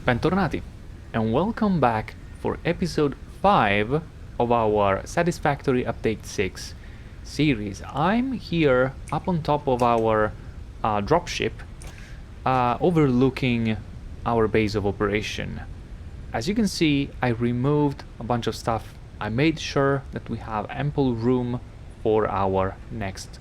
Bentornati, and welcome back for episode 5 of our Satisfactory Update 6 series. I'm here up on top of our dropship, overlooking our base of operation. As you can see, I removed a bunch of stuff. I made sure that we have ample room for our next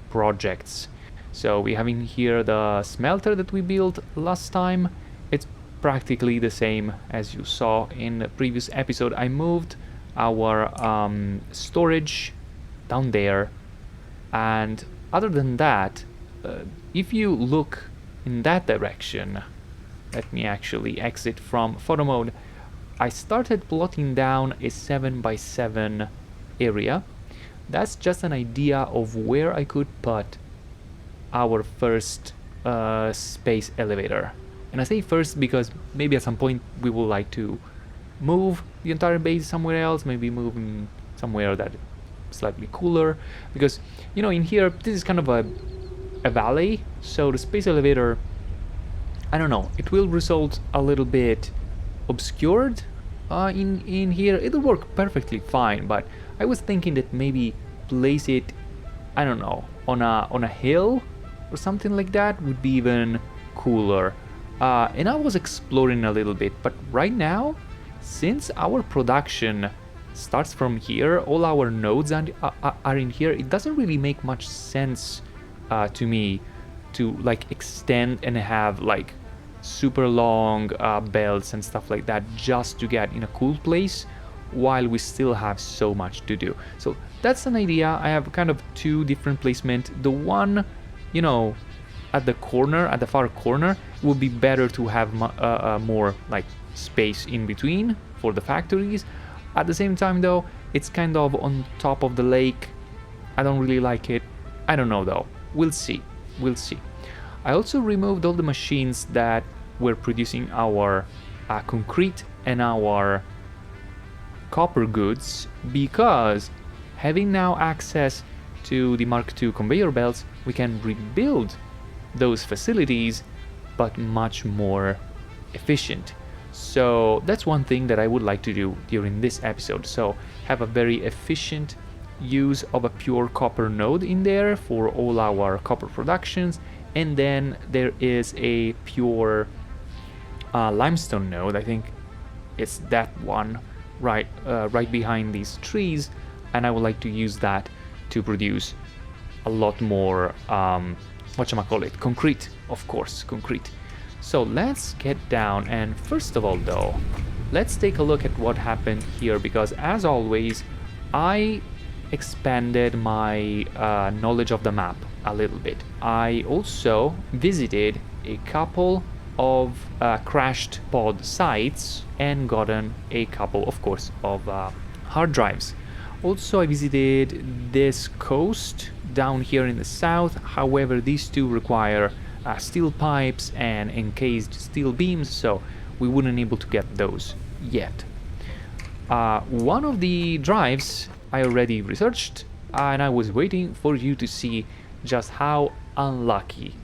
projects. So we have in here the smelter that we built last time. It's practically the same as you saw in the previous episode. I moved our storage down there, and other than that, if you look in that direction, let me actually exit from photo mode. I started plotting down a 7x7 area. That's just an idea of where I could put our first space elevator. And I say first because maybe at some point we would like to move the entire base somewhere else, maybe move in somewhere that is slightly cooler, because you know, in here this is kind of a valley, so the space elevator, I don't know, it will result a little bit obscured in here. It'll work perfectly fine, but I was thinking that maybe place it, I don't know, on a hill or something like that would be even cooler. And I was exploring a little bit, but right now, since our production starts from here, all our nodes are in here, it doesn't really make much sense to me to like extend and have like super long belts and stuff like that just to get in a cool place while we still have so much to do. So that's an idea. I have kind of two different placement. The one, you know, at the corner, at the far corner, would be better to have more like space in between for the factories. At the same time though, it's kind of on top of the lake. I don't really like it. I don't know though. We'll see. We'll see. I also removed all the machines that were producing our concrete and our copper goods, because having now access to the Mark II conveyor belts, we can rebuild those facilities but much more efficient. So that's one thing that I would like to do during this episode. So have a very efficient use of a pure copper node in there for all our copper productions, and then there is a pure limestone node. I think it's that one right behind these trees, and I would like to use that to produce a lot more whatchamacallit, concrete, of course, concrete. So let's get down, and first of all though, let's take a look at what happened here, because as always I expanded my knowledge of the map a little bit. I also visited a couple of crashed pod sites and gotten a couple, of course, of hard drives. Also, I visited this coast down here in the south. However, these two require steel pipes and encased steel beams, so we wouldn't able to get those yet. One of the drives I already researched, and I was waiting for you to see just how unlucky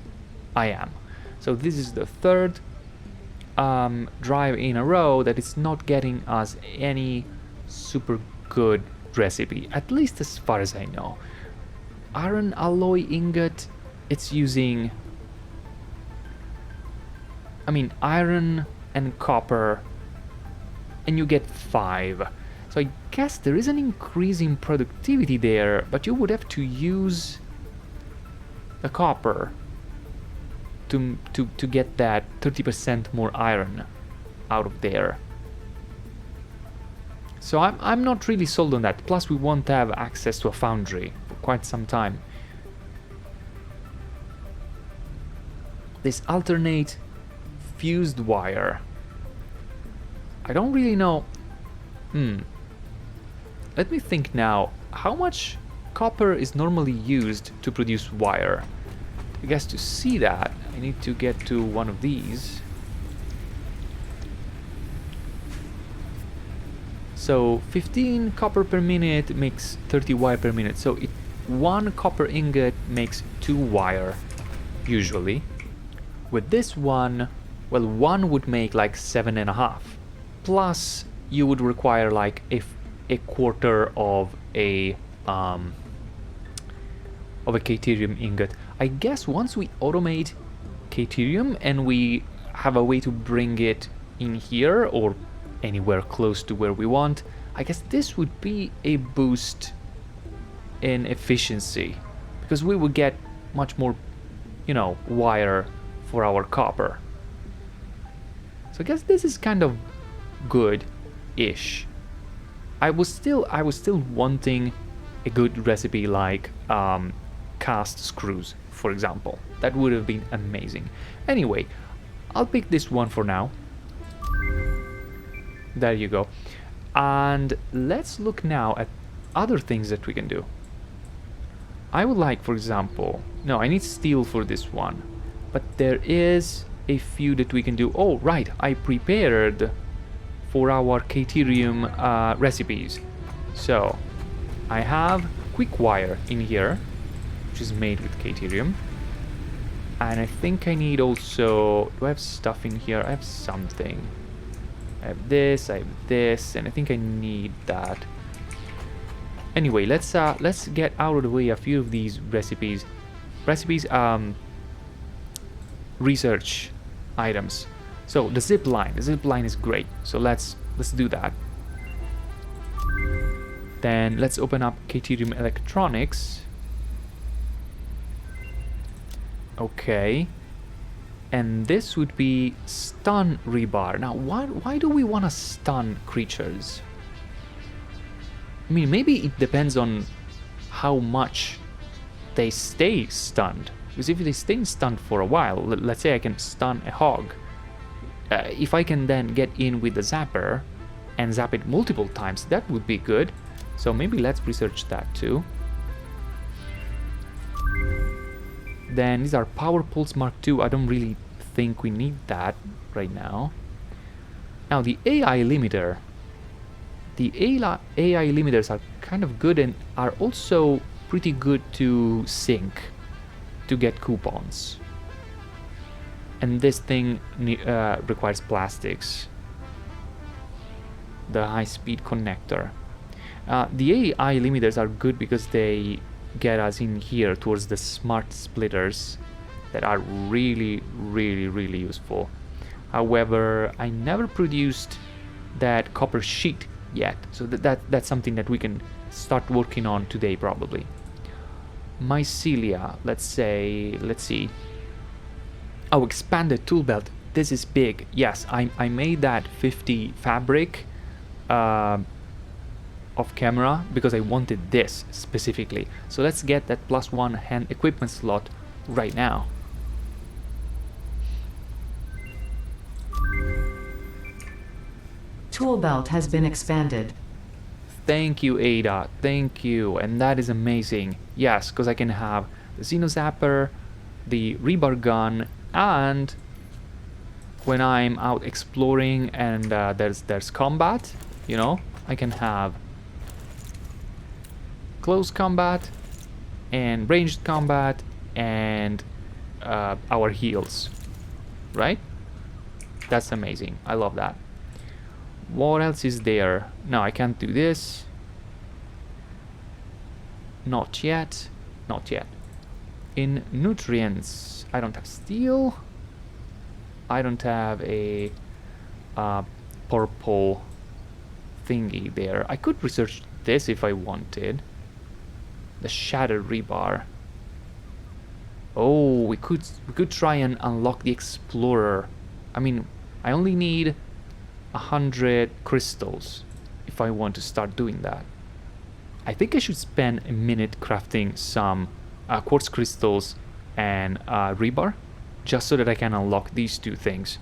I am. So this is the third drive in a row that is not getting us any super good recipe, at least as far as I know. Iron alloy ingot, it's using, I mean, iron and copper, and you get 5. So I guess there is an increase in productivity there, but you would have to use the copper to get that 30% more iron out of there. So I'm not really sold on that. Plus we won't have access to a foundry for quite some time. This alternate fused wire, I don't really know. Let me think now. How much copper is normally used to produce wire? I guess to see that, I need to get to one of these. So 15 copper per minute makes 30 wire per minute. So 1 copper ingot makes 2 wire, usually. With this one, Well, one would make like 7.5. Plus, you would require like a quarter of a Caterium ingot. I guess once we automate Caterium and we have a way to bring it in here or anywhere close to where we want, I guess this would be a boost in efficiency, because we would get much more, you know, wire for our copper. So I guess this is kind of good-ish. I was still wanting a good recipe like cast screws, for example. That would have been amazing. Anyway, I'll pick this one for now. There you go. And let's look now at other things that we can do. I would like, for example, no, I need steel for this one, but there is a few that we can do. Oh, right, I prepared for our Caterium recipes. So I have quick wire in here, which is made with Caterium. And I think I need also, do I have stuff in here? I have something. I have this, and I think I need that. Anyway, let's get out of the way a few of these recipes. Research items. So the zip line is great. So let's do that. Then let's open up Caterium Electronics. Okay. And this would be stun rebar. Now, why do we want to stun creatures? I mean, maybe it depends on how much they stay stunned. Because if they stay stunned for a while, let's say I can stun a hog. If I can then get in with the zapper and zap it multiple times, that would be good. So maybe let's research that too. Then these are Power Pulse Mark II. I don't really think we need that right now. Now the AI limiter. The AI limiters are kind of good and are also pretty good to sync to get coupons. And this thing requires plastics. The high-speed connector. The AI limiters are good because they get us in here towards the smart splitters that are really useful. However, I never produced that copper sheet yet, so that's something that we can start working on today probably. Mycelia, let's see. Oh, expanded tool belt. This is big. Yes, I made that 50 fabric off camera because I wanted this specifically. So let's get that +1 hand equipment slot right now. Tool belt has been expanded. Thank you, Ada. Thank you. And that is amazing. Yes, because I can have the Xenozapper, the rebar gun, and when I'm out exploring and there's combat, you know, I can have close combat and ranged combat and our heals, right? That's amazing. I love that. What else is there? No, I can't do this. Not yet. Not yet. In nutrients, I don't have steel. I don't have a purple thingy there. I could research this if I wanted. The shattered rebar. Oh, we could try and unlock the explorer. I mean, I only need 100 crystals if I want to start doing that. I think I should spend a minute crafting some quartz crystals and rebar just so that I can unlock these two things.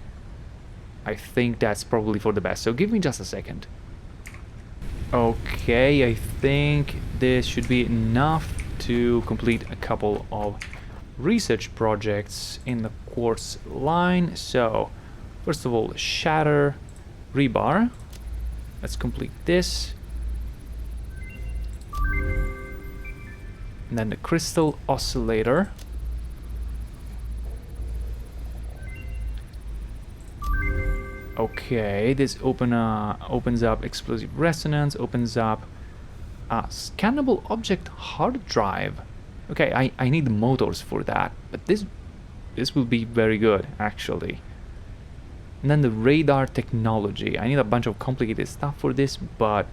I think that's probably for the best, so give me just a second. Okay, I think this should be enough to complete a couple of research projects in the quartz line. So first of all, shatter rebar. Let's complete this. And then the crystal oscillator. Okay, this opens up explosive resonance, opens up a scannable object hard drive. Okay, I need motors for that, but this will be very good actually. And then the radar technology. I need a bunch of complicated stuff for this, but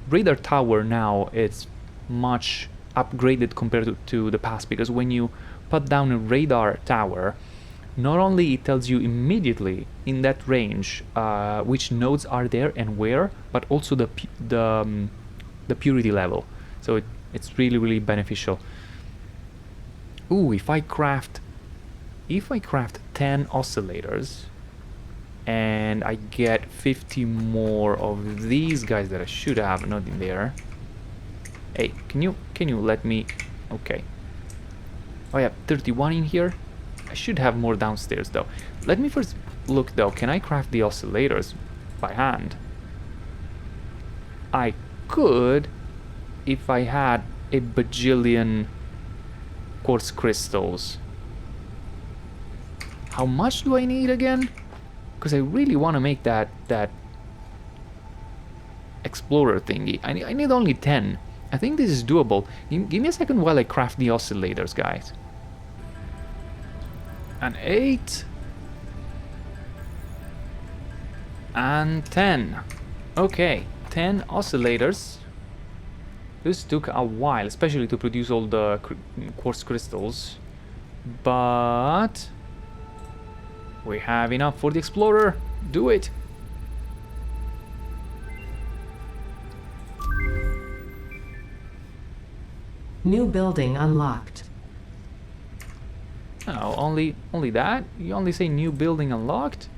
radar tower now it's much upgraded compared to the past, because when you put down a radar tower, not only it tells you immediately in that range which nodes are there and where, but also the purity level. So it's really beneficial. Ooh, if I craft 10 oscillators and I get 50 more of these guys that I should have not in there. Hey, can you let me? Okay. Oh yeah, 31 in here. I should have more downstairs though. Let me first look though. Can I craft the oscillators by hand? I could if I had a bajillion quartz crystals. How much do I need again? Because I really want to make that explorer thingy. I need only 10. I think this is doable. Give me a second while I craft the oscillators, guys. An 8 and 10. Okay, 10 oscillators. This took a while, especially to produce all the quartz crystals, but we have enough for the explorer. Do it. New building unlocked. Oh, only that? You only say new building unlocked?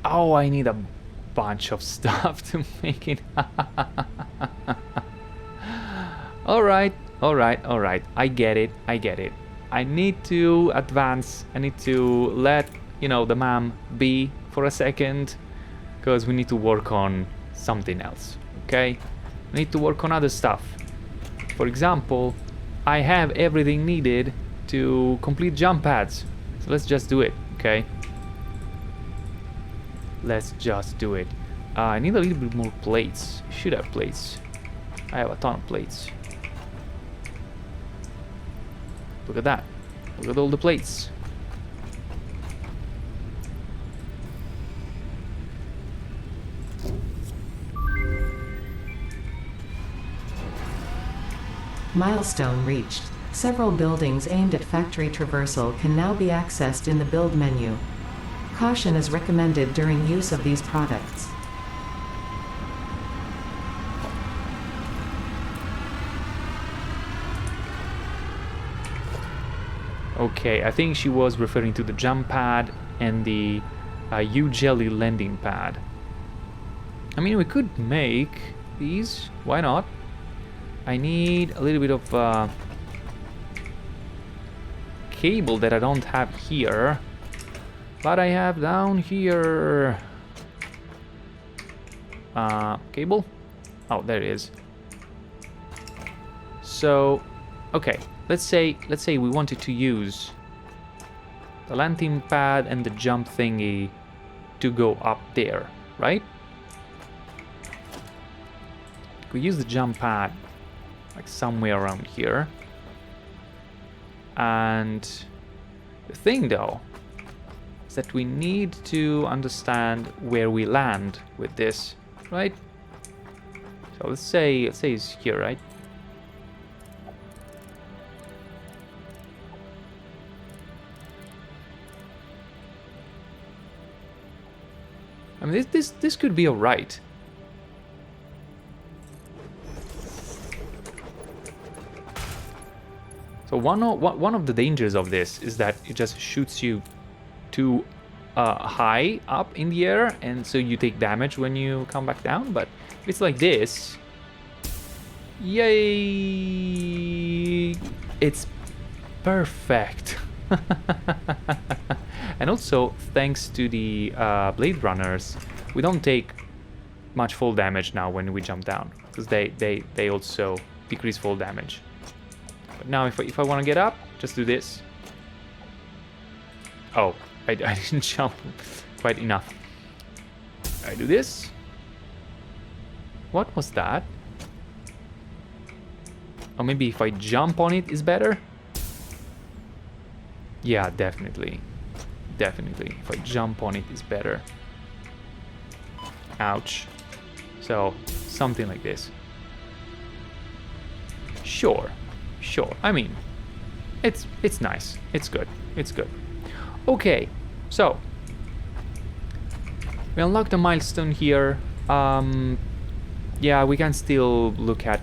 Oh, I need a bunch of stuff to make it. Alright. I get it. I need to advance. I need to let, the ma'am be for a second, because we need to work on something else, okay? We need to work on other stuff. For example, I have everything needed to complete jump pads. So let's just do it, okay? Let's just do it. I need a little bit more plates. I should have plates. I have a ton of plates. Look at that. Look at all the plates. Milestone reached. Several buildings aimed at factory traversal can now be accessed in the build menu. Caution is recommended during use of these products. Okay, I think she was referring to the jump pad and the U-Jelly landing pad. I mean, we could make these. Why not? I need a little bit of cable that I don't have here, but I have down here. Cable? Oh, there it is. So, okay. Let's say we wanted to use the landing pad and the jump thingy to go up there, right? We use the jump pad like somewhere around here. And the thing though is that we need to understand where we land with this, right? So let's say it's here, right? I mean, this could be alright. So one of the dangers of this is that it just shoots you too high up in the air, and so you take damage when you come back down. But if it's like this, yay! It's perfect. And also, thanks to the Blade Runners, we don't take much fall damage now when we jump down, because they also decrease fall damage. But now if I want to get up, just do this. Oh, I didn't jump quite enough. I do this. What was that? Or maybe if I jump on it is better? Yeah, definitely. Definitely. If I jump on it is better. Ouch. So, something like this. Sure. Sure. I mean, it's nice. It's good. It's good. Okay. So, we unlocked a milestone here. Yeah, we can still look at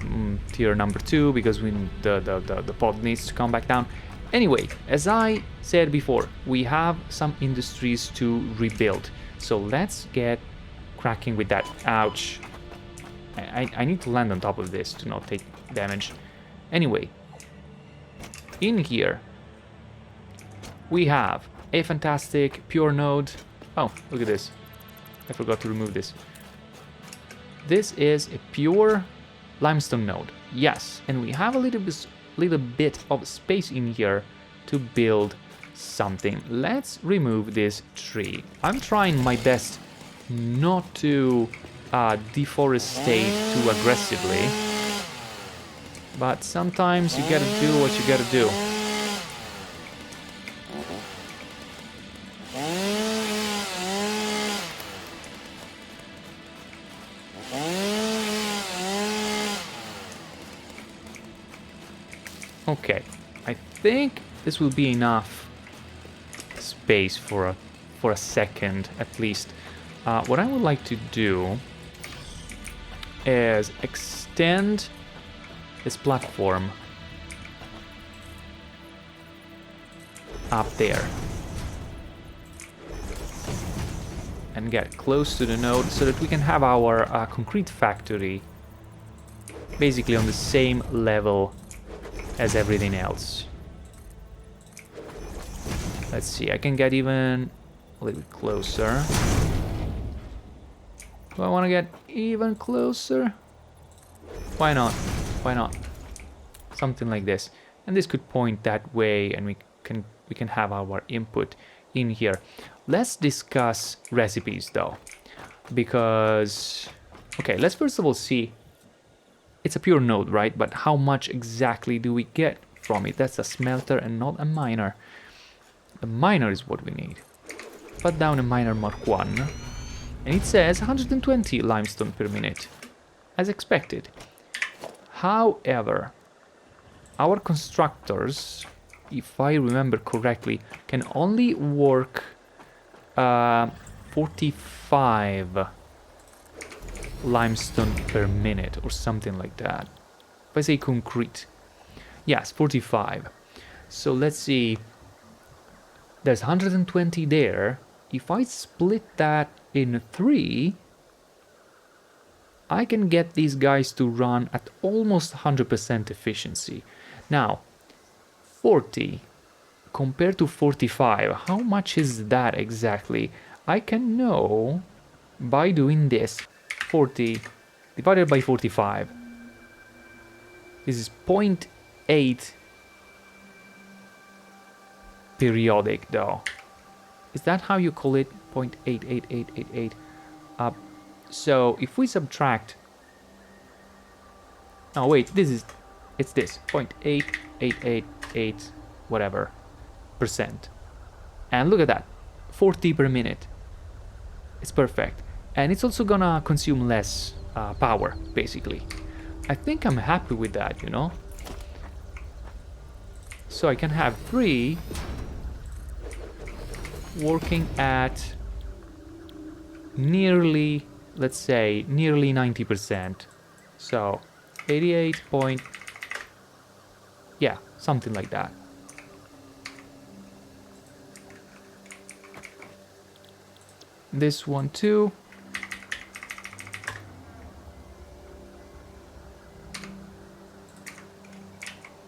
tier number 2 because the pod needs to come back down. Anyway, as I said before, we have some industries to rebuild. So let's get cracking with that. Ouch. I need to land on top of this to not take damage. Anyway, in here, we have a fantastic pure node. Oh, look at this. I forgot to remove this. This is a pure limestone node. Yes, and we have a little bit of space in here to build something. Let's remove this tree. I'm trying my best not to deforestate too aggressively, but sometimes you gotta do what you gotta do. Okay, I think this will be enough space for a second at least. What I would like to do is extend this platform up there and get close to the node so that we can have our concrete factory basically on the same level as everything else. Let's see, I can get even a little bit closer. Do I want to get even closer? Why not? Why not? Something like this. And this could point that way and we can have our input in here. Let's discuss recipes though. Because okay, let's first of all see. It's a pure node, right? But how much exactly do we get from it? That's a smelter and not a miner. The miner is what we need. Put down a miner Mark 1. And it says 120 limestone per minute. As expected. However, our constructors, if I remember correctly, can only work 45 limestone per minute or something like that. If I say concrete, yes, 45. So let's see, there's 120 there. If I split that in 3, I can get these guys to run at almost 100% efficiency. Now 40 compared to 45, how much is that exactly? I can know by doing this. 40 divided by 45. This is 0.8 periodic though. Is that how you call it? 0.88888. So if we subtract... Oh wait, it's this. 0.8888 whatever percent. And look at that. 40 per minute. It's perfect. And it's also gonna consume less power, basically. I think I'm happy with that, you know? So I can have 3 working at nearly, let's say, nearly 90%. So 88 point... yeah, something like that. This one too.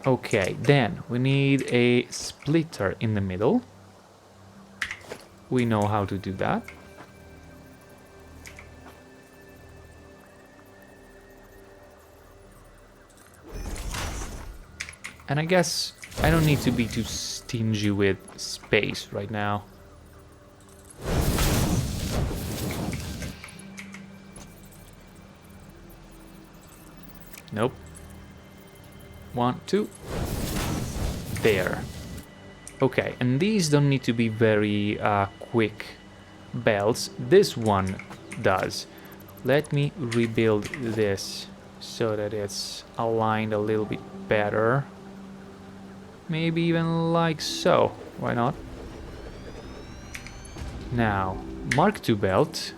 Okay, then we need a splitter in the middle. We know how to do that. And I guess I don't need to be too stingy with space right now. Nope. 1, 2. There. Okay, and these don't need to be very quick belts. This one does. Let me rebuild this so that it's aligned a little bit better. Maybe even like so. Why not? Now, Mark II belt.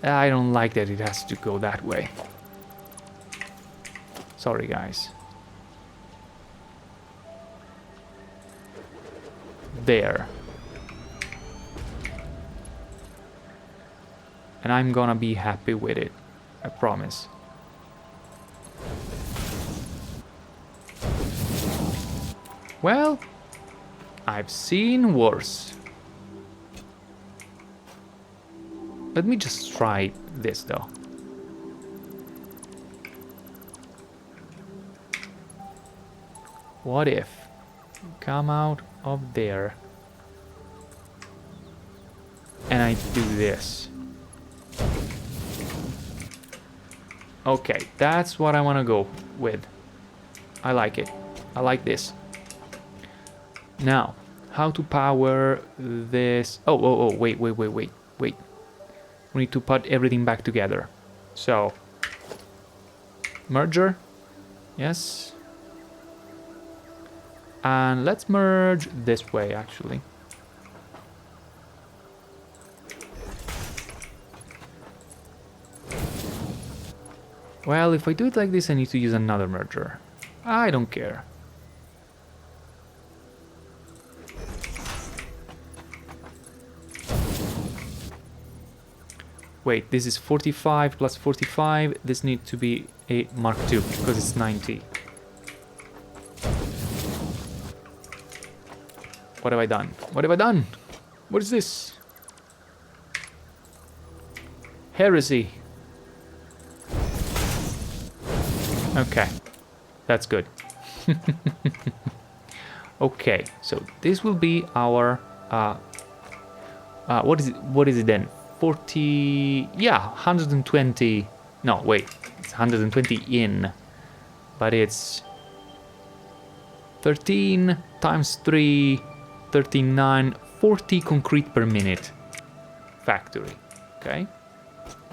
I don't like that it has to go that way. Sorry, guys. There. And I'm gonna be happy with it. I promise. Well, I've seen worse. Let me just try this though. What if you come out of there and I do this? Okay, that's what I want to go with. I like it. I like this. Now, how to power this? Oh, wait. We need to put everything back together. So, merger, yes. And let's merge this way, actually. Well, if I do it like this, I need to use another merger. I don't care. Wait, this is 45 plus 45. This needs to be a Mark II because it's 90. What have I done? What have I done? What is this? Heresy. Okay, that's good. Okay, so this will be our what is it then? 40, yeah, 120. No, wait, it's 120 in, but it's 13 times 3, 39, 40 concrete per minute factory. Okay,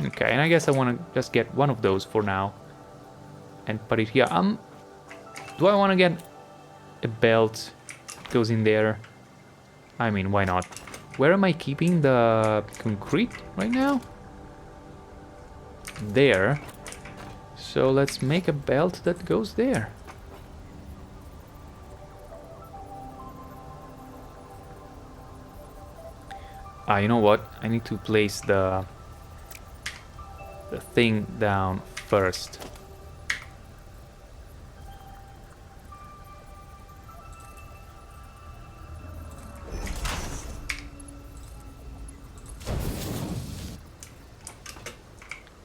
and I guess I want to just get one of those for now and put it here. Do I want to get a belt that goes in there? I mean, why not? Where am I keeping the concrete right now? There. So let's make a belt that goes there. You know what? I need to place the thing down first.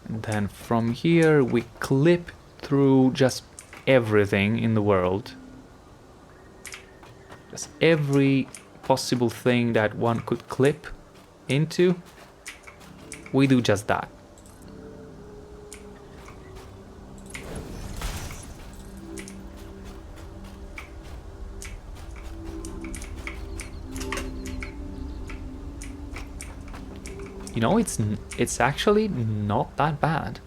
And then from here we clip through just everything in the world. Just every possible thing that one could clip into. We do just that. You know, it's actually not that bad.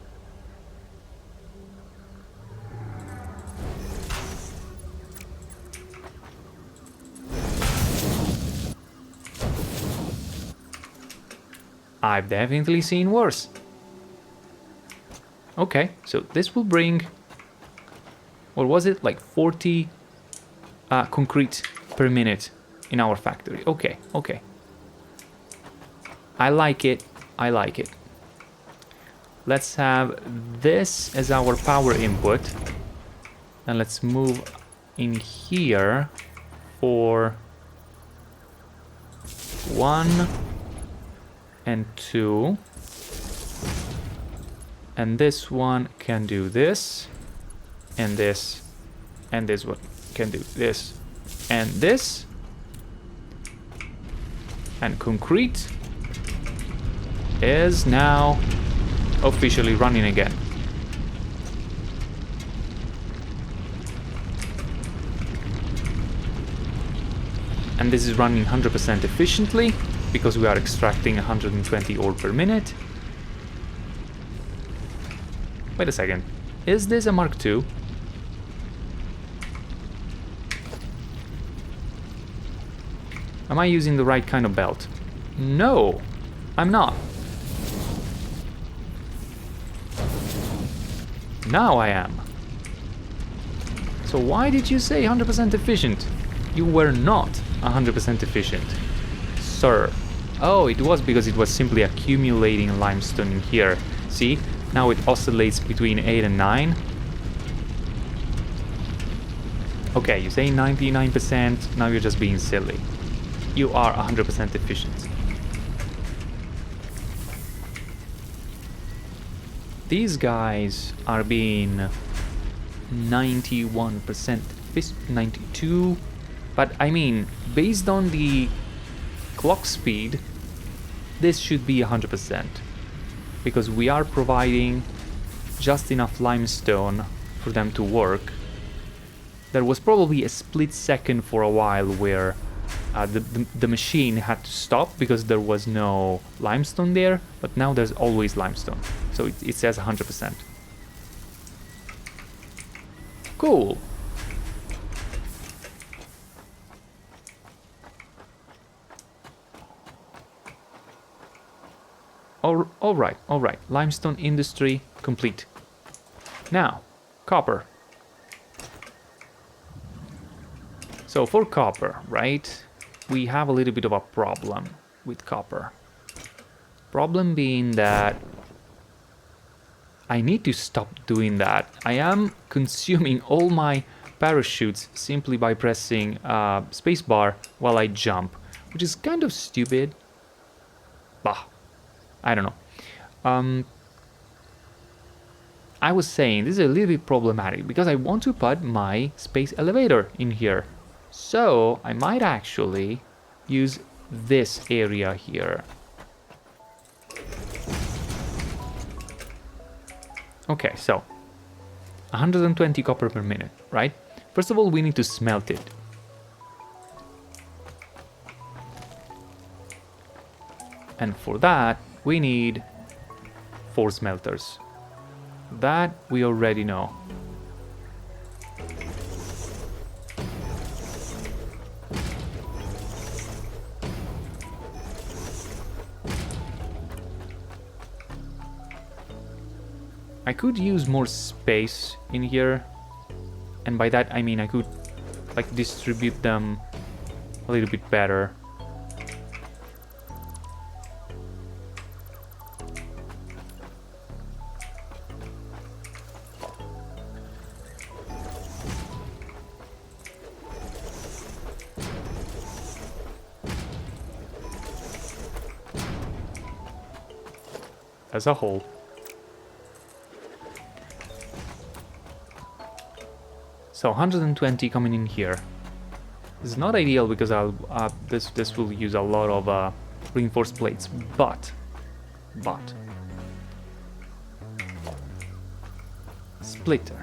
I've definitely seen worse. Okay, so this will bring, what was it, like 40 concrete per minute in our factory. Okay. I like it. Let's have this as our power input. And let's move in here for 1 and 2. And this one can do this. And this. And this one can do this. And this. And concrete is now officially running again. And this is running 100% efficiently because we are extracting 120 ore per minute. Wait a second. Is this a Mark II? Am I using the right kind of belt? No, I'm not. Now I am. So why did you say 100% efficient? You were not 100% efficient, sir. Oh, it was because it was simply accumulating limestone in here. See? Now it oscillates between 8 and 9. Okay, you say 99%, now you're just being silly. You are 100% efficient. These guys are being 91%, 92, but I mean, based on the clock speed, this should be 100%, because we are providing just enough limestone for them to work. There was probably a split second for a while where the machine had to stop because there was no limestone there, but now there's always limestone, so it says 100%. Cool. All right. Limestone industry complete. Now, copper. So for copper, right, we have a little bit of a problem with copper. Problem being that I need to stop doing that. I am consuming all my parachutes simply by pressing spacebar while I jump, which is kind of stupid. Bah, I don't know. I was saying this is a little bit problematic because I want to put my space elevator in here. So I might actually use this area here. Okay, so 120 copper per minute, right? First of all, we need to smelt it. And for that, we need 4 smelters. That we already know. I could use more space in here, and by that I mean I could like distribute them a little bit better. As a whole. So 120 coming in here. This is not ideal because this will use a lot of reinforced plates, but splitter.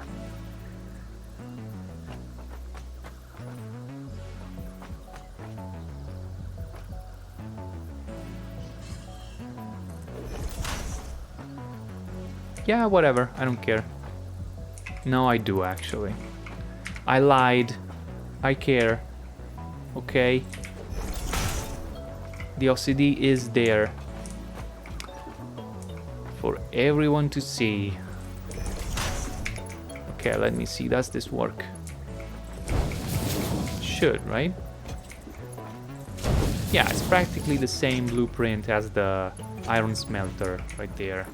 Yeah, whatever, I don't care. No, I do actually. I lied. I care. Okay. The OCD is there for everyone to see. Okay, let me see. Does this work? Should, right? Yeah, it's practically the same blueprint as the iron smelter right there.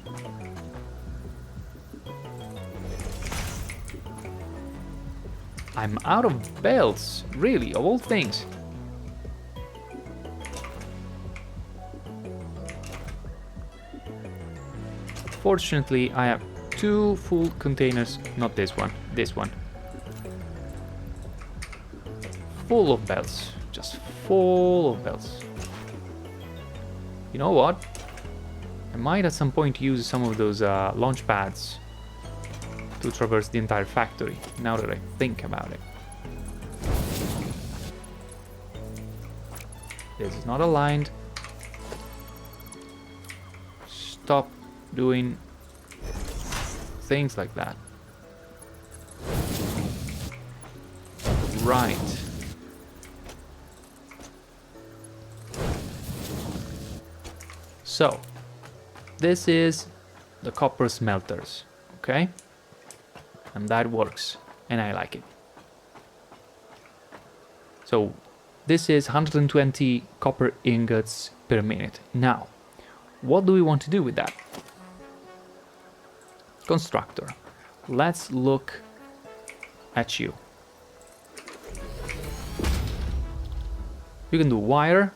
I'm out of belts, really, of all things. Fortunately, I have 2 full containers, not this one, this one. Full of belts, just full of belts. You know what? I might at some point use some of those launch pads to traverse the entire factory, now that I think about it. This is not aligned. Stop doing things like that. Right. So, this is the copper smelters, okay? And that works, and I like it. So, this is 120 copper ingots per minute. Now, what do we want to do with that? Constructor. Let's look at you. You can do wire.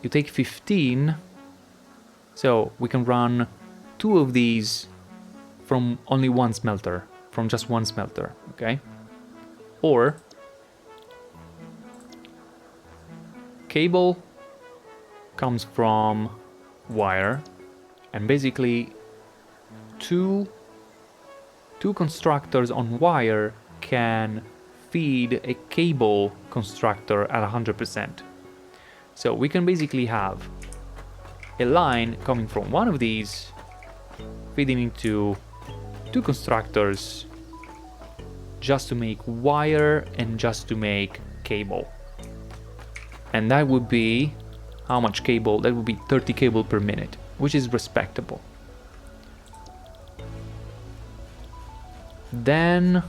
You take 15. So we can run 2 of these from only one smelter. From just one smelter, okay? Or cable comes from wire, and basically two constructors on wire can feed a cable constructor at 100%. So we can basically have a line coming from one of these feeding into 2 constructors just to make wire and just to make cable. And that would be how much cable? That would be 30 cable per minute, which is respectable. Then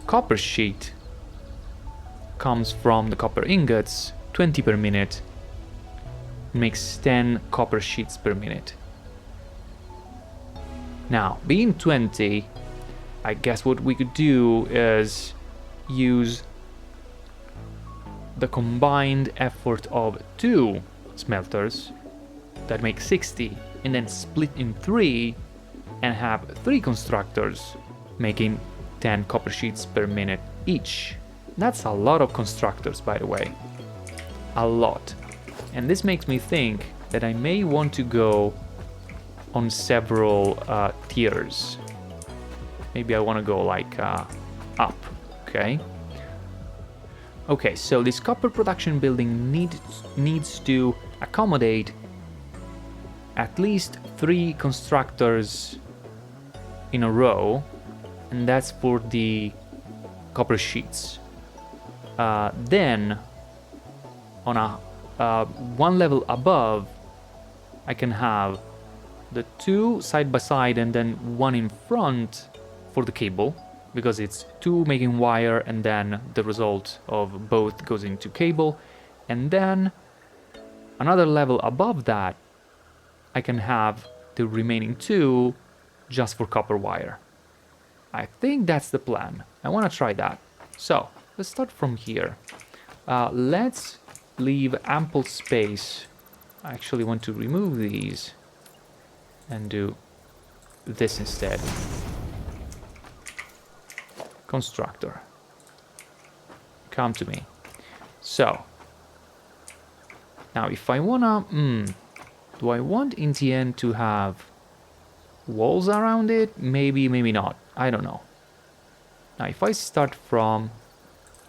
copper sheet comes from the copper ingots, 20 per minute, makes 10 copper sheets per minute. Now, being 20, I guess what we could do is use the combined effort of 2 smelters that make 60, and then split in 3 and have 3 constructors making 10 copper sheets per minute each. That's a lot of constructors, by the way. A lot. And this makes me think that I may want to go on several tiers. Maybe I want to go like up, okay? Okay, so this copper production building needs to accommodate at least 3 constructors in a row, and that's for the copper sheets. Then, on a one level above, I can have the 2 side by side and then 1 in front for the cable, because it's 2 making wire and then the result of both goes into cable. And then another level above that, I can have the remaining 2 just for copper wire. I think that's the plan. I want to try that. So let's start from here. Let's leave ample space. I actually want to remove these and do this instead. Constructor, come to me. So now if I wanna do I want in the end to have walls around it? Maybe, maybe not. I don't know. Now if I start from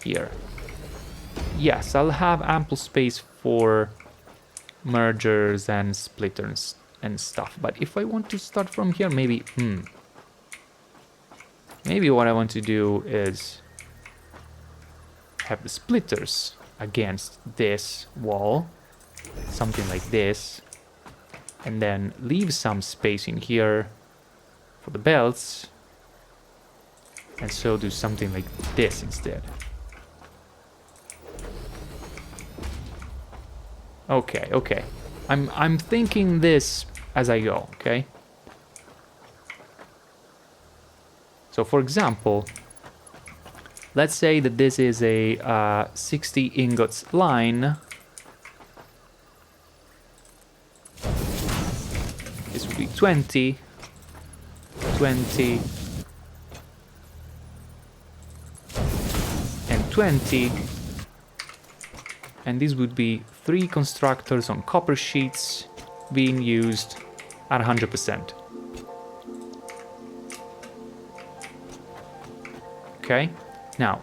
here, yes, I'll have ample space for mergers and splitters and stuff. But if I want to start from here, maybe maybe what I want to do is have the splitters against this wall, something like this, and then leave some space in here for the belts, and so do something like this instead. Okay, okay. I'm thinking this as I go, okay? So for example, let's say that this is a 60 ingots line. This would be 20, 20, and 20. and these would be 3 constructors on copper sheets being used at 100%. Okay, now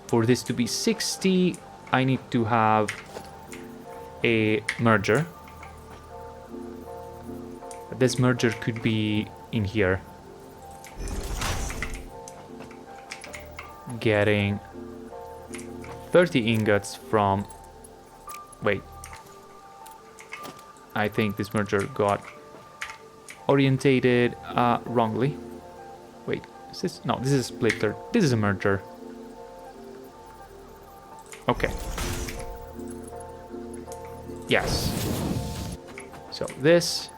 for this to be 60, I need to have a merger. This merger could be in here, getting 30 ingots from... Wait, I think this merger got orientated wrongly. Wait, is this... No, this is a splitter. This is a merger. Okay. Yes. So this...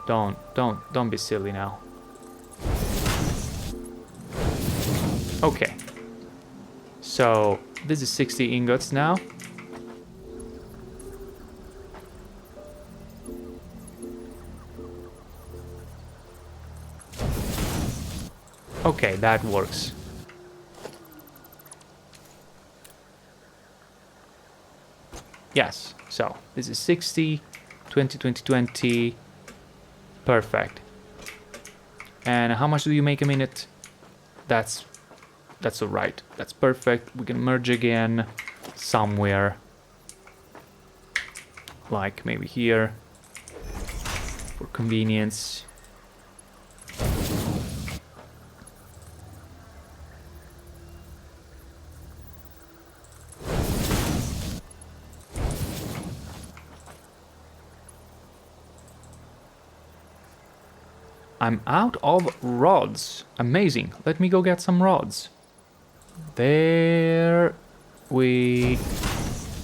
Don't be silly now. Okay. So this is 60 ingots now. Okay, that works. Yes, so this is 60, 20, 20, 20. Perfect. And how much do you make a minute? That's all right. That's perfect. We can merge again somewhere. Like maybe here for convenience. I'm out of rods. Amazing. Let me go get some rods. There we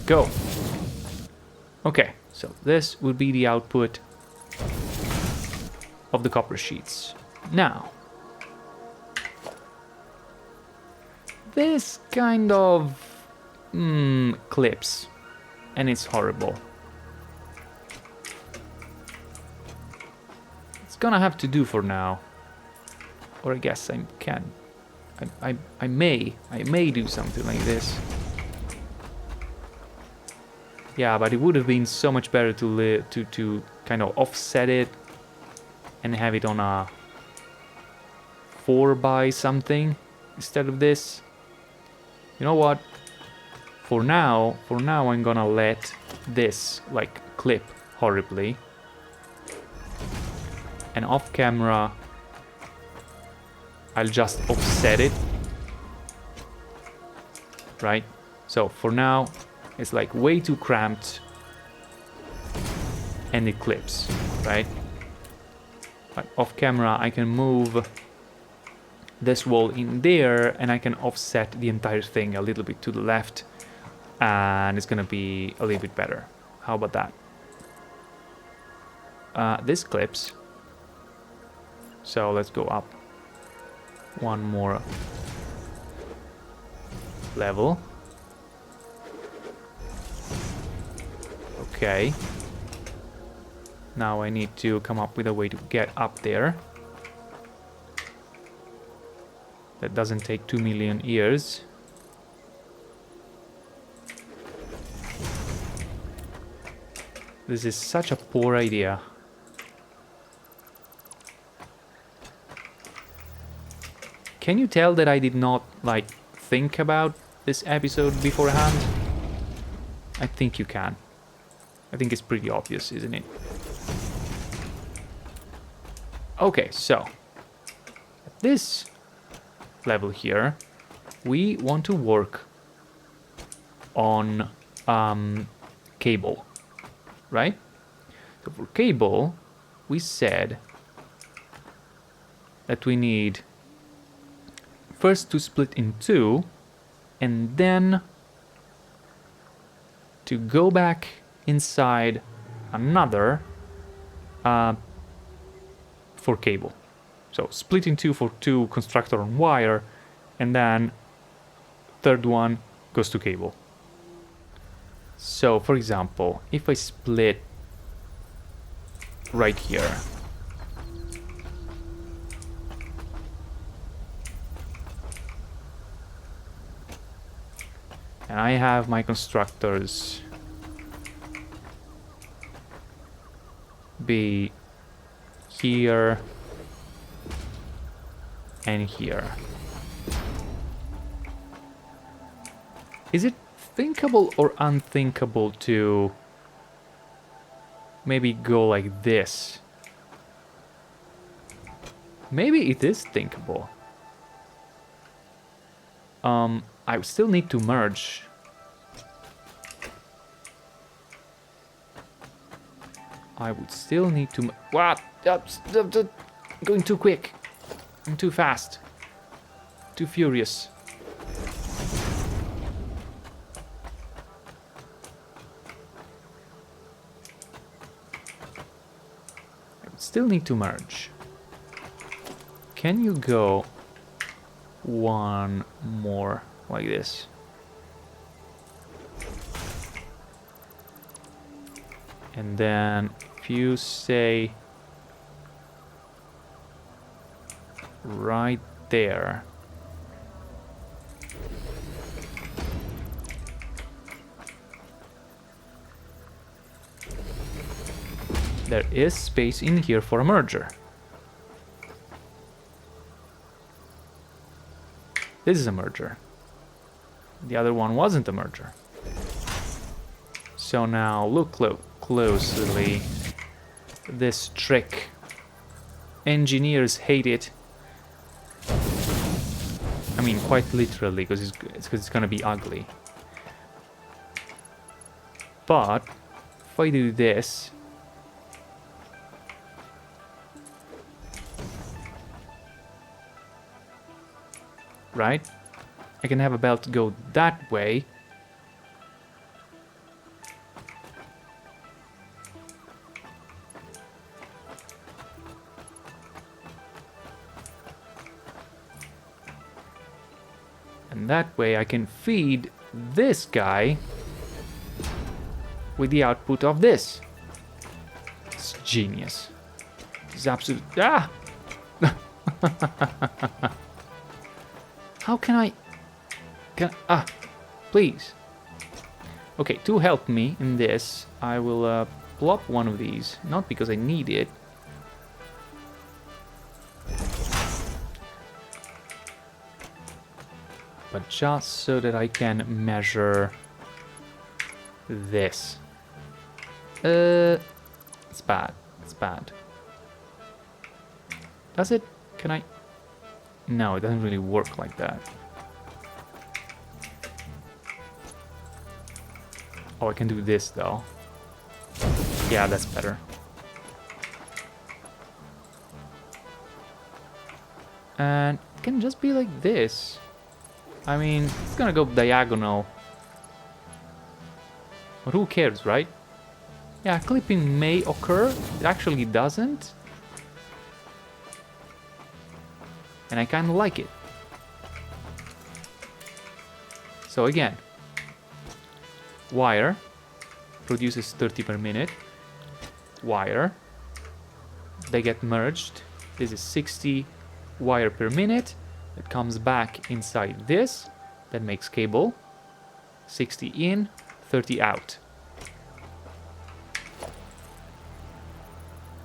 go. Okay, so this would be the output of the copper sheets. Now, this kind of clips, and it's horrible. Gonna have to do for now, or I guess I can. I may do something like this. Yeah, but it would have been so much better to kind of offset it and have it on a 4 by something instead of this. You know what? For now I'm gonna let this like clip horribly. And off camera, I'll just offset it, right? So for now, it's like way too cramped and it clips, right? But off camera, I can move this wall in there and I can offset the entire thing a little bit to the left and it's gonna be a little bit better. How about that? This clips. So let's go up one more level. Okay. Now I need to come up with a way to get up there. That doesn't take 2 million years. This is such a poor idea. Can you tell that I did not, like, think about this episode beforehand? I think you can. I think it's pretty obvious, isn't it? Okay, so at this level here, we want to work on cable, right? So for cable, we said that we need first to split in 2 and then to go back inside another for cable. So split in 2 for 2 constructor on wire, and then third one goes to cable. So for example, if I split right here, And I have my constructors be here and here. Is it thinkable or unthinkable to maybe go like this? Maybe it is thinkable. I still need to merge. I would still need to... What? Going too quick. I'm too fast. Too furious. I would still need to merge. Can you go one more like this? And then if you say right there. There is space in here for a merger. This is a merger. The other one wasn't a merger. So now look closely. This trick. Engineers hate it. I mean, quite literally, because it's gonna be ugly. But if I do this, right? I can have a belt go that way. And that way I can feed this guy with the output of this. It's genius. It's absolute... Ah! How can I... Please. Okay, to help me in this, I will plop one of these. Not because I need it. But just so that I can measure this. It's bad. It's bad. Does it? Can I... No, it doesn't really work like that. Oh, I can do this though. Yeah, that's better. And it can just be like this. I mean, it's gonna go diagonal. But who cares, right? Yeah, clipping may occur. It actually doesn't. And I kind of like it. So again, wire produces 30 per minute. Wire. They get merged. This is 60 wire per minute. It comes back inside this. That makes cable. 60 in, 30 out.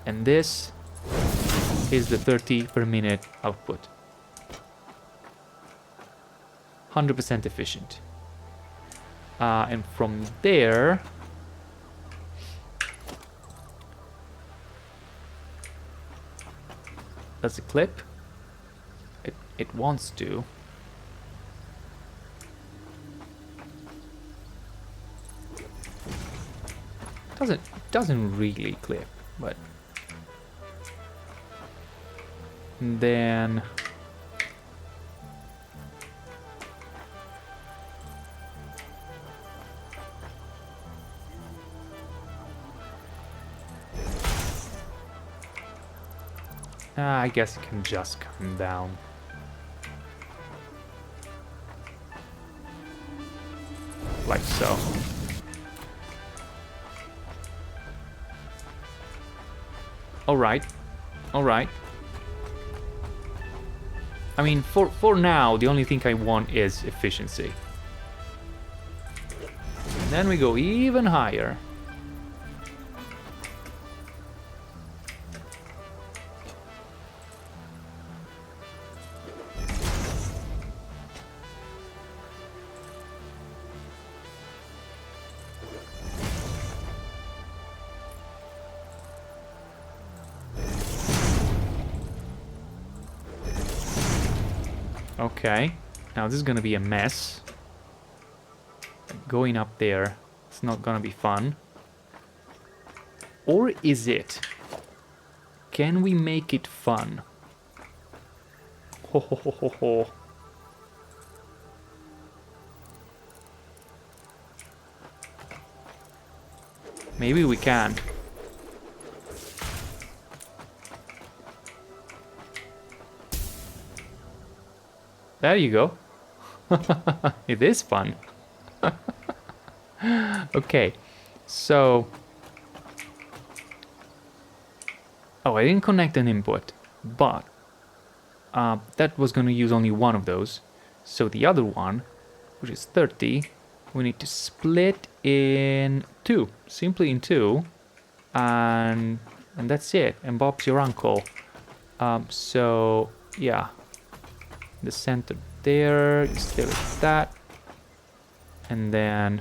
And this is the 30 per minute output. 100% efficient. And from there, does it clip? It wants to. Doesn't really clip, but then I guess it can just come down. Like so. Alright. Alright. I mean, for now, the only thing I want is efficiency. then we go even higher. Okay, now this is gonna be a mess. Going up there, it's not gonna be fun. Or is it? Can we make it fun? Ho ho ho ho ho. Maybe we can. There you go. It is fun. Okay, so... Oh, I didn't connect an input, but that was going to use only one of those. So the other one, which is 30, we need to split in two, simply in two, and that's it. And Bob's your uncle. So yeah, the center there, you stay with that, and then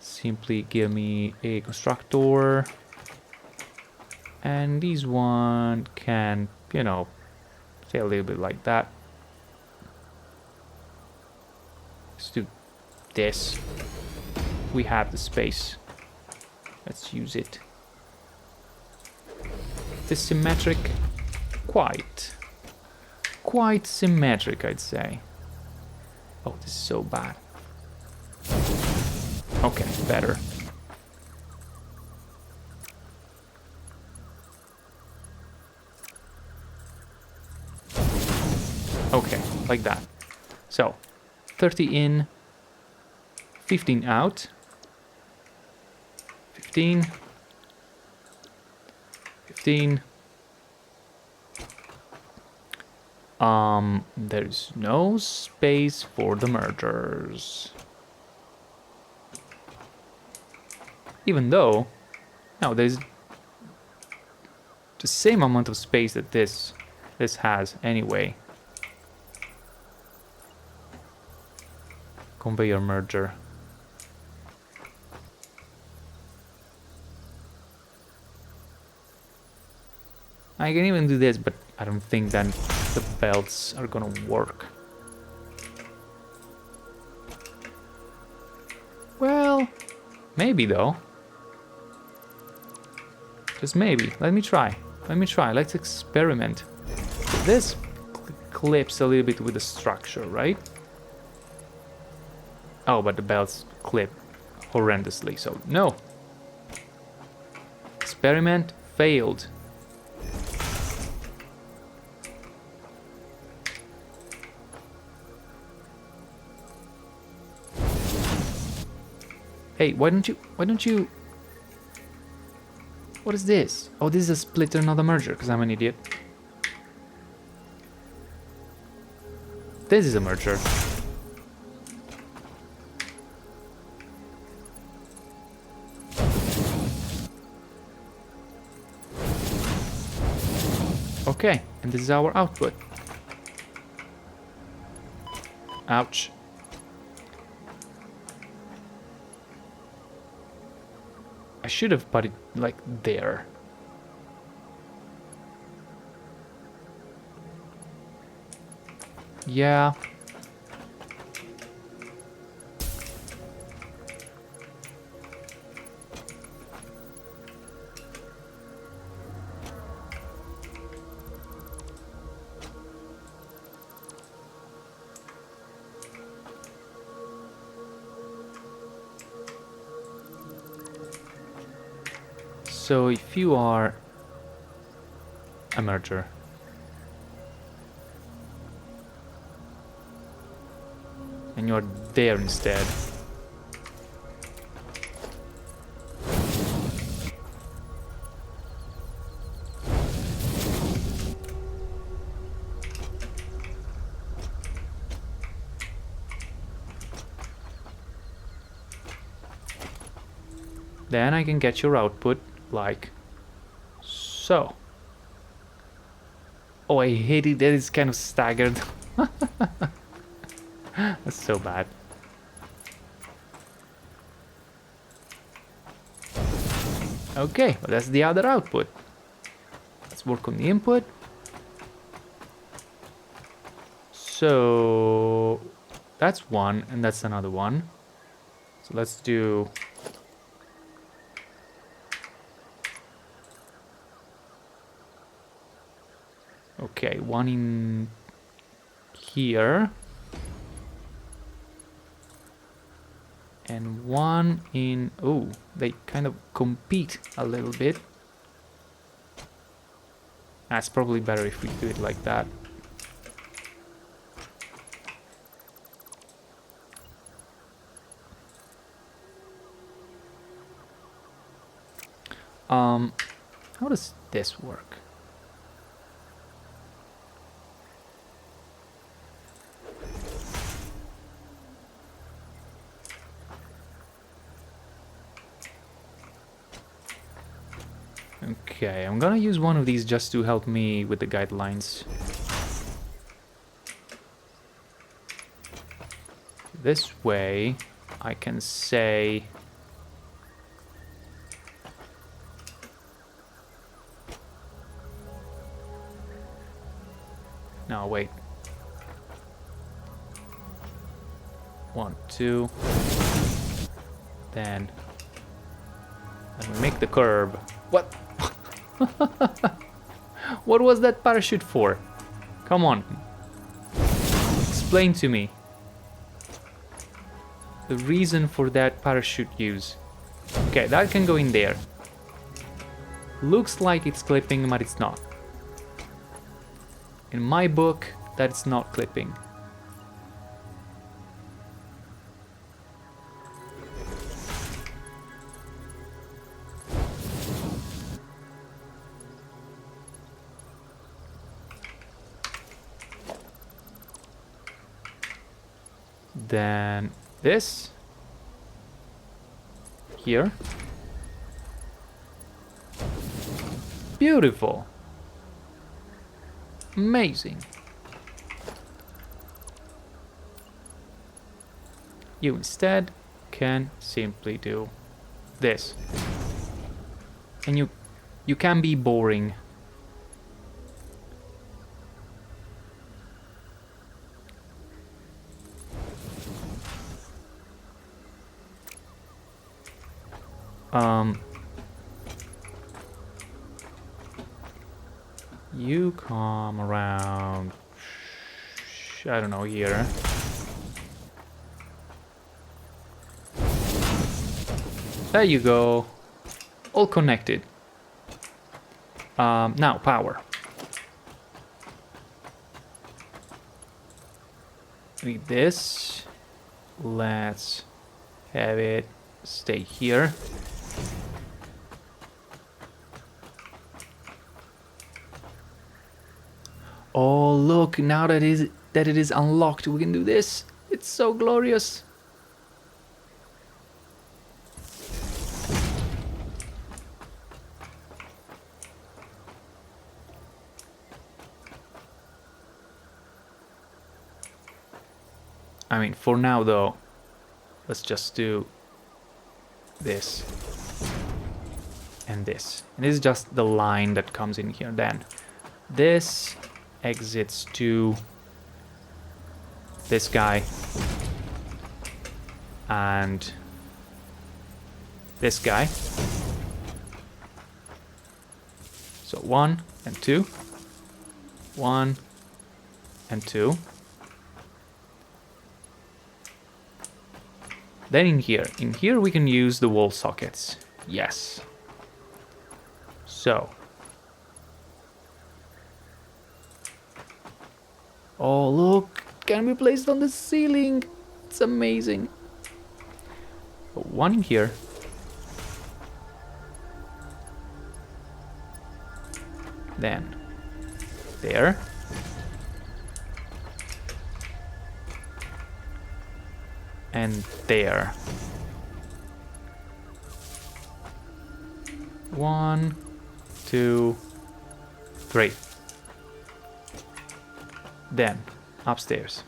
simply give me a constructor. And these one can, you know, say a little bit like that. Let's do this. We have the space. Let's use it. Is this symmetric? Quite symmetric, I'd say. Oh, this is so bad. Okay, better. Okay, like that. So, 30 in, 15 out, 15, 15. There's no space for the mergers. Even though, no, there's the same amount of space that this has anyway. Conveyor merger. I can even do this, but I don't think that the belts are gonna work. Well, maybe though. Just maybe. Let me try. Let's experiment. This clips a little bit with the structure, right? Oh, but the belts clip horrendously, so no. Experiment failed. Hey, why don't you... What is this? Oh, this is a splitter, not a merger, because I'm an idiot. This is a merger. Okay, and this is our output. Ouch. I should have put it like there. Yeah. So if you are a merger, and you're there instead, Then I can get your output like so. Oh, I hate it that it's kind of staggered. That's so bad. Okay, well, that's the other output. Let's work on the input. So that's one, and that's another one. So let's do... Okay, one in here. And one in... Oh, they kind of compete a little bit. That's probably better if we do it like that. How does this work? Okay, I'm gonna use one of these just to help me with the guidelines. This way, I can say... No, wait. 1, 2. Then we make the curve. What? What was that parachute for? Come on. Explain to me the reason for that parachute use. Okay, that can go in there. Looks like it's clipping, but it's not. In my book, that's not clipping. Then this here. Beautiful. Amazing. You instead can simply do this. And you can be boring. You come around, I don't know, here. There you go. All connected. Now, power. Need this. Let's have it stay here. Oh, look, now that it is unlocked, we can do this. It's so glorious. I mean, for now though, let's just do this and this. And this is just the line that comes in here. Then this exits to this guy and this guy. So 1 and 2, 1 and 2. Then in here we can use the wall sockets. Yes. So. Oh, look, it can be placed on the ceiling. It's amazing. One in here. Then there. And there. 1, 2, 3. Then, upstairs.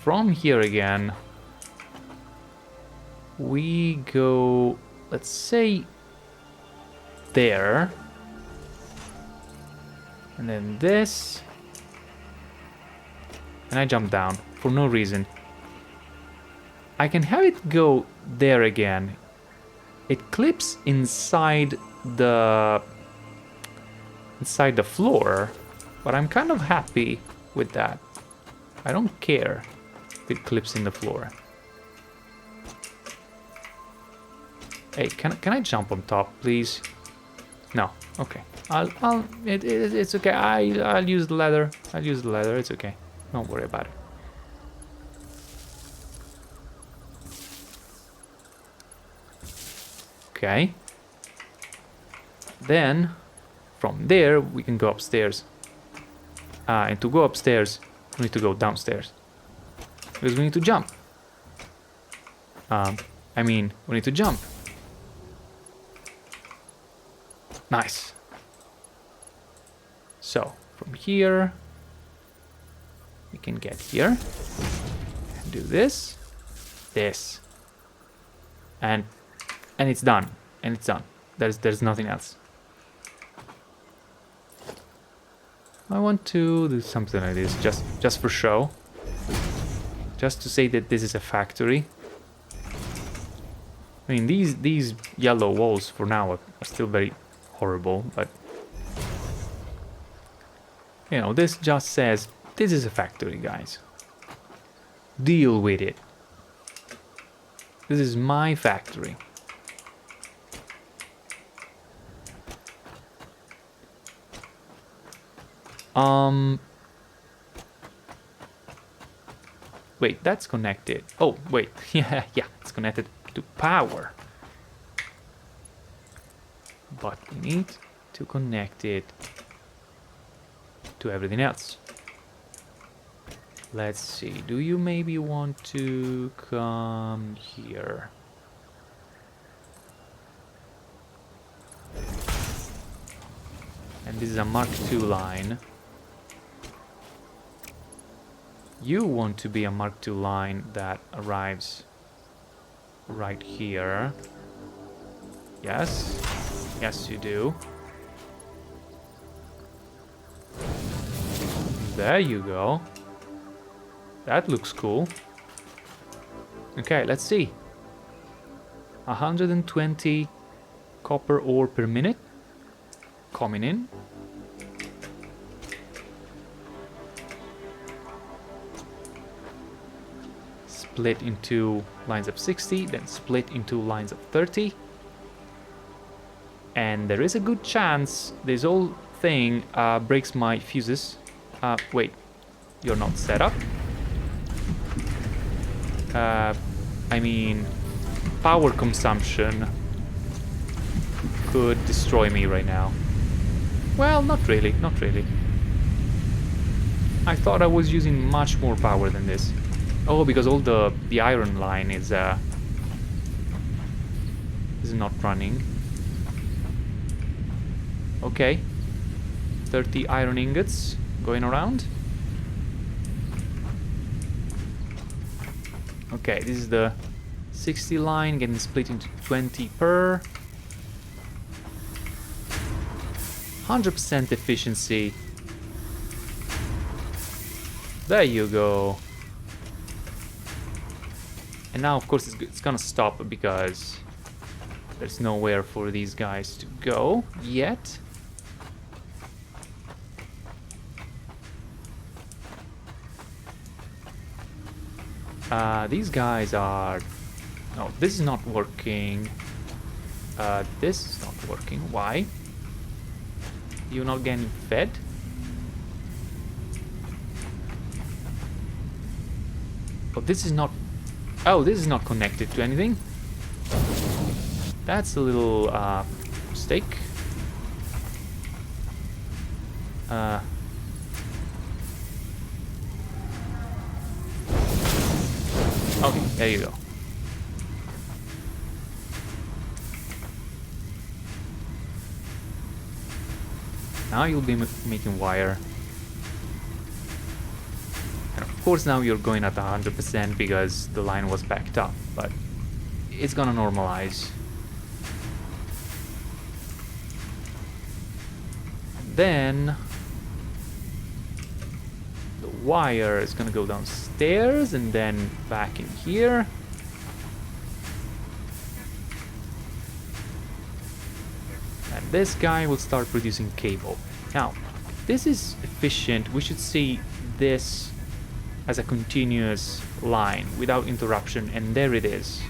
From here again, we go, let's say, there. And then this. And I jump down for no reason. I can have it go there again. It clips inside the floor, but I'm kind of happy with that. I don't care if it clips in the floor. Hey, can I jump on top, please? No. Okay. It's okay. I'll use the ladder. I'll use the ladder. It's okay. Don't worry about it. Okay. Then, from there, we can go upstairs. And to go upstairs, we need to go downstairs. Because we need to jump. We need to jump. Nice. So, from here, we can get here. And do this. This. And it's done. And it's done. There's nothing else. I want to do something like this, just for show. Just to say that this is a factory. I mean, these yellow walls for now are still very horrible, but you know, this just says this is a factory, guys. Deal with it. This is my factory. Wait, that's connected. Oh, wait. yeah, it's connected to power. But we need to connect it to everything else. Let's see. Do you maybe want to come here? And this is a Mark II line. You want to be a Mark II line that arrives right here. Yes. Yes, you do. There you go. That looks cool. Okay, let's see. 120 copper ore per minute coming in. Split into lines of 60, then split into lines of 30. And there is a good chance this whole thing breaks my fuses. Wait, you're not set up. I mean, power consumption could destroy me right now. Well, not really, not really. I thought I was using much more power than this. Oh, because all the iron line is not running. Okay. 30 iron ingots going around. Okay, this is the 60 line getting split into 20 per. 100% efficiency. There you go. And now, of course, it's gonna stop because there's nowhere for these guys to go yet. These guys are... No, this is not working. This is not working. Why? You're not getting fed? But this is not... Oh, this is not connected to anything. That's a little mistake. Okay, there you go. Now you'll be making wire. And of course now you're going at 100% because the line was backed up, but it's gonna normalize. And then the wire is gonna go downstairs and then back in here. And this guy will start producing cable. Now, this is efficient. We should see this as a continuous line without interruption, and there it is.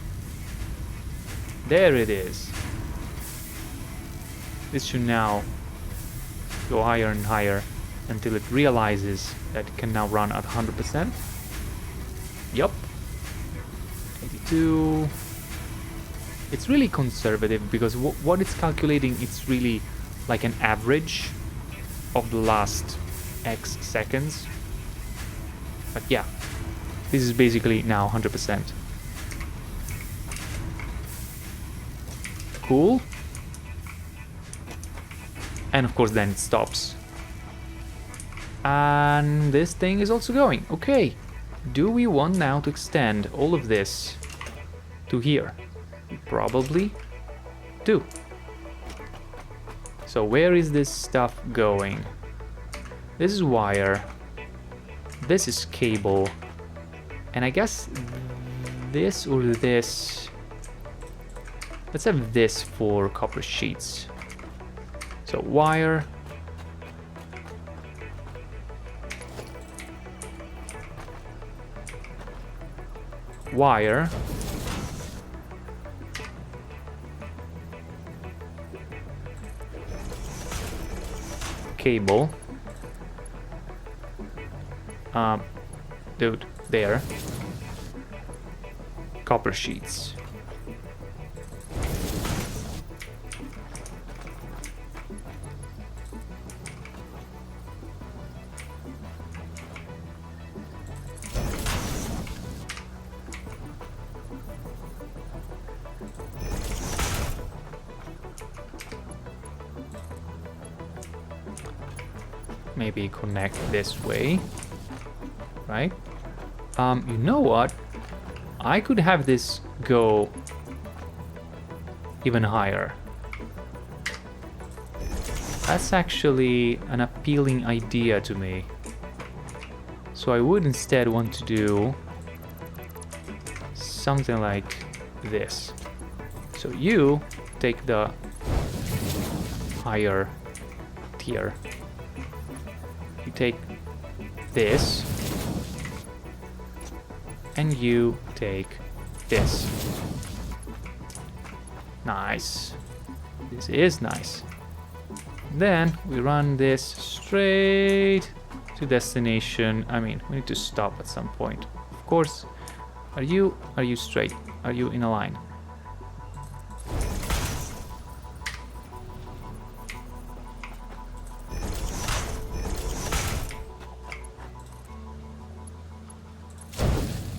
There it is. This should now go higher and higher until it realizes that it can now run at 100%. Yup. 82. It's really conservative because what it's calculating, it's really like an average of the last X seconds. But yeah, this is basically now 100%. Cool. And of course then it stops. And this thing is also going. Okay, do we want now to extend all of this to here? Probably do. So where is this stuff going? This is wire. This is cable. And I guess this or this. Let's have this for copper sheets. So wire. Wire. Cable. Dude, there. Copper sheets. Maybe connect this way, right? You know what? I could have this go even higher. That's actually an appealing idea to me. So I would instead want to do something like this. So you take the higher tier. You take this, and you take this. Nice. This is nice. Then we run this straight to destination. I mean, we need to stop at some point. Of course. Are you straight? Are you in a line?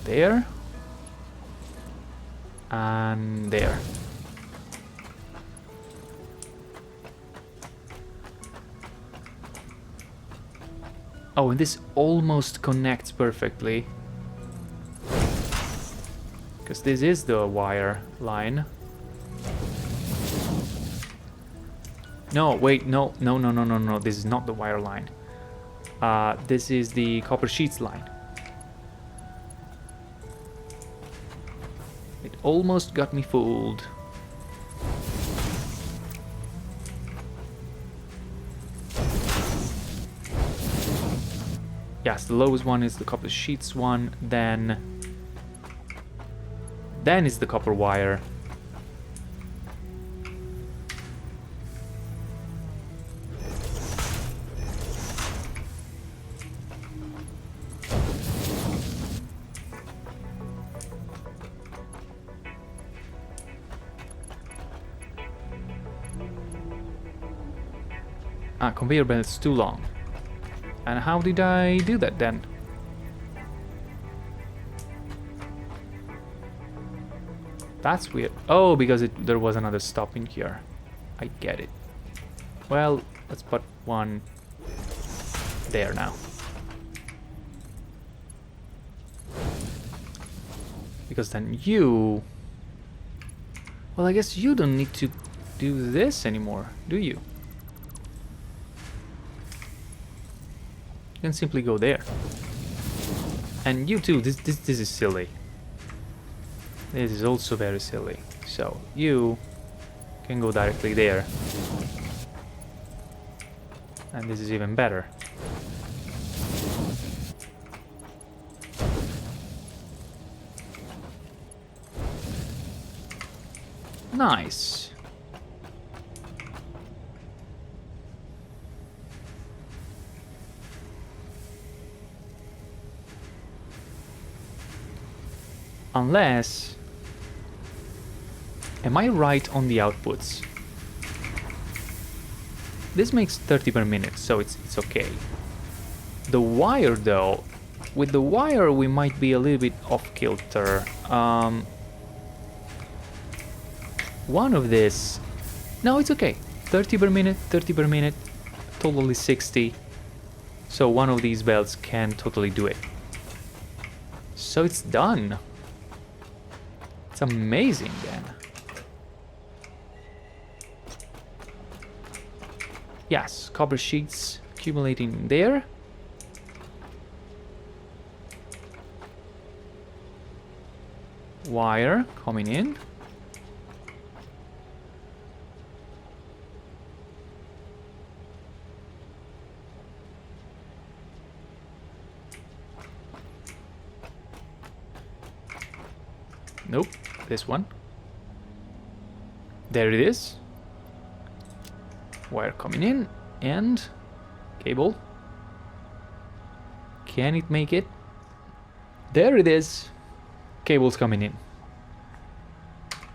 There and there. Oh, and this almost connects perfectly because this is the wire line. No, wait, no, this is not the wire line. This is the copper sheets line. It almost got me fooled. Yes, the lowest one is the copper sheets one, then is the copper wire. Conveyor belt's too long. And how did I do that then? That's weird. Oh, because there was another stop in here. I get it. Well, let's put one there now. Because then you... Well, I guess you don't need to do this anymore, do you? You can simply go there. And you too, this is silly. This is also very silly. So, you can go directly there. And this is even better. Nice. Unless... Am I right on the outputs? This makes 30 per minute, so it's okay. The wire though, with the wire we might be a little bit off kilter. One of this... No, it's okay. 30 per minute, 30 per minute, totally 60. So one of these belts can totally do it. So it's done. It's amazing then. Yes, copper sheets accumulating there. Wire coming in. Nope, this one. There it is. Wire coming in and cable. Can it make it? There it is. Cables coming in.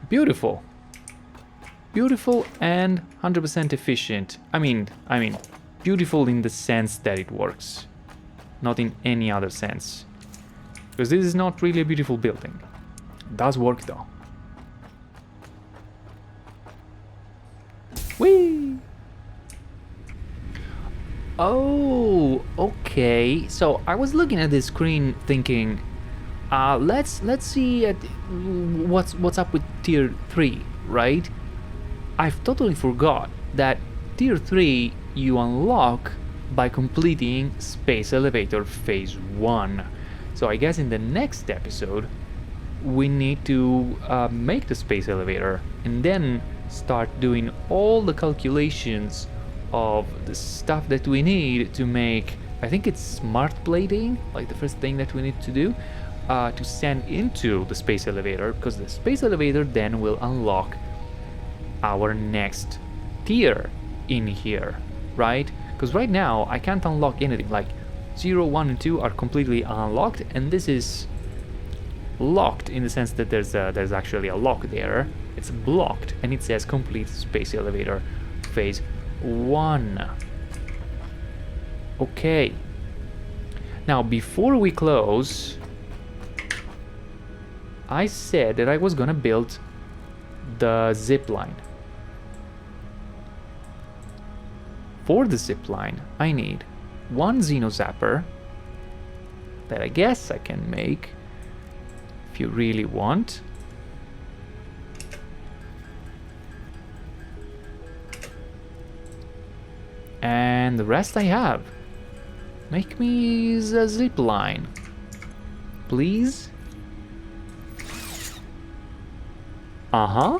Beautiful. Beautiful and 100% efficient. I mean, beautiful in the sense that it works, not in any other sense. Because this is not really a beautiful building. It does work though. Whee! Oh, okay. So I was looking at this screen thinking, let's see at what's up with tier 3, right? I've totally forgot that tier 3 you unlock by completing Space Elevator Phase 1. So I guess in the next episode we need to make the space elevator and then start doing all the calculations of the stuff that we need to make, I think it's smart plating, like the first thing that we need to do to send into the space elevator, because the space elevator then will unlock our next tier in here, right? Because right now I can't unlock anything, like 0, 1 and 2 are completely unlocked, and this is locked in the sense that there's actually a lock there. It's blocked and it says complete space elevator phase 1. Okay, now before we close, I said that I was gonna build the zip line. For the zip line I need one Xeno Zapper that I guess I can make if you really want. And the rest I have. Make me a zip line, please. Uh-huh.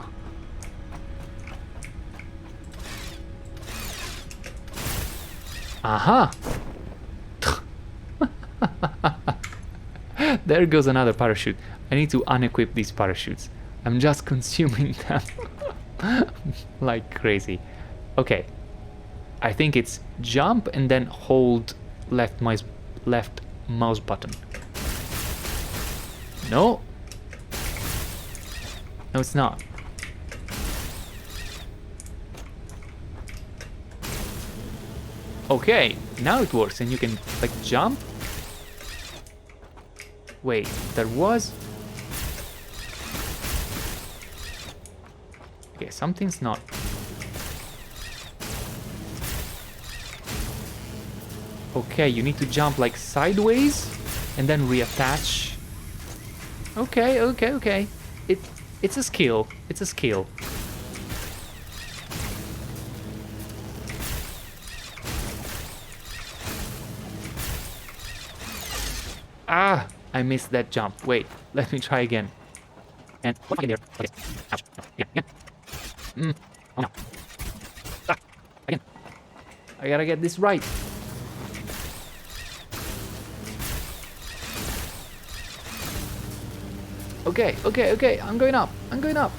Aha! There goes another parachute. I need to unequip these parachutes. I'm just consuming them like crazy. Okay. I think it's jump and then hold left mouse button. No. No, it's not. Okay, now it works and you can like jump. Wait, there was... Okay, something's not... Okay, you need to jump like sideways and then reattach. Okay, okay, okay. It's a skill. It's a skill. Ah, I missed that jump. Wait, let me try again. And what there? Okay. Ouch. No. Again. Oh no. Ah, again. I gotta get this right. Okay, okay, okay. I'm going up. I'm going up.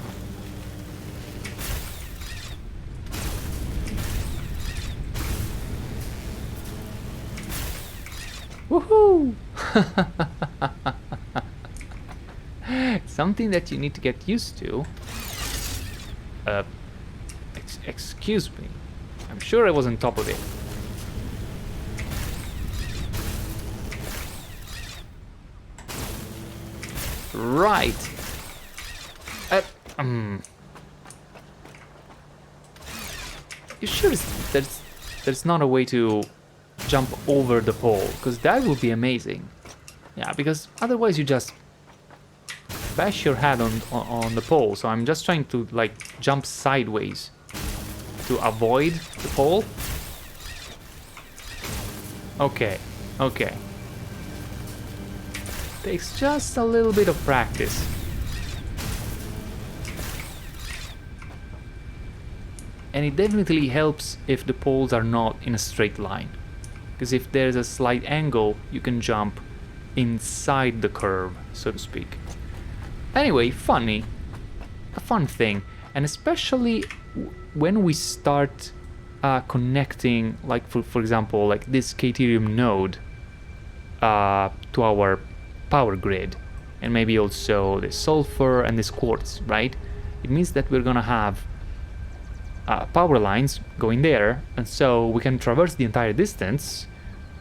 Woohoo! Something that you need to get used to. Excuse me. I'm sure I was on top of it. Right. You sure there's not a way to jump over the pole? Because that would be amazing. Yeah, because otherwise you just bash your head on the pole. So I'm just trying to like jump sideways to avoid the pole. Okay, okay. Takes just a little bit of practice. And it definitely helps if the poles are not in a straight line. Because if there's a slight angle, you can jump inside the curve, so to speak. Anyway, a fun thing. And especially when we start connecting, like for example, like this Caterium node to our power grid, and maybe also the sulfur and this quartz, right? It means that we're gonna have power lines going there, and so we can traverse the entire distance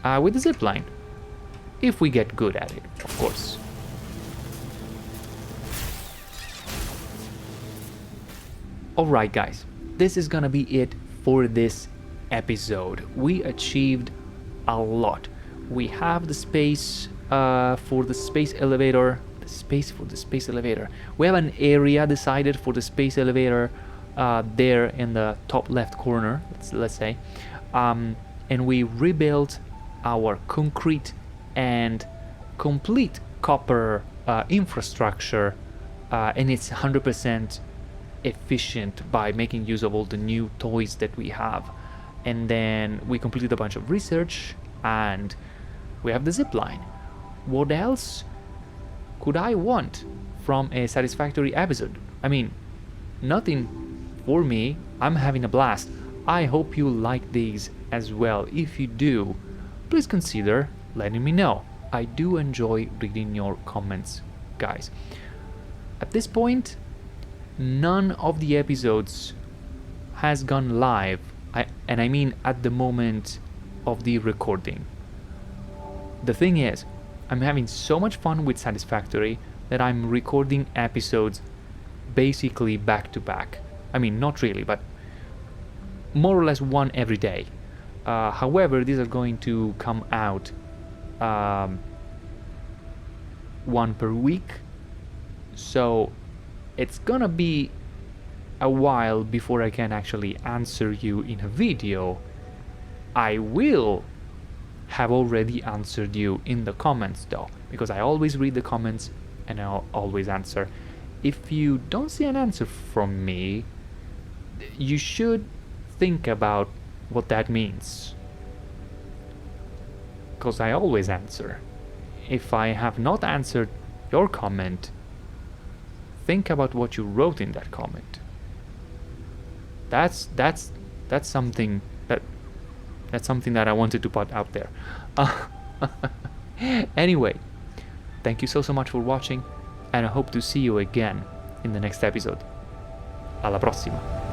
with the zip line, if we get good at it, of course. Alright guys, this is gonna be it for this episode. We achieved a lot. We have the space for the space elevator. We have an area decided for the space elevator there in the top left corner, let's say. And we rebuilt our concrete and complete copper infrastructure, and it's 100% efficient by making use of all the new toys that we have. And then we completed a bunch of research, and we have the zip line. What else could I want from a Satisfactory episode? I mean, nothing for me. I'm having a blast. I hope you like these as well. If you do, please consider letting me know. I do enjoy reading your comments, guys. At this point, none of the episodes has gone live, and I mean at the moment of the recording. The thing is, I'm having so much fun with Satisfactory that I'm recording episodes basically back to back. I mean, not really, but more or less one every day. However, these are going to come out one per week, so it's gonna be a while before I can actually answer you in a video. I will have already answered you in the comments though, because I always read the comments and I'll always answer. If you don't see an answer from me, you should think about what that means, because I always answer. If I have not answered your comment, think about what you wrote in that comment. That's something that I wanted to put out there. Anyway, thank you so much for watching, and I hope to see you again in the next episode. Alla prossima!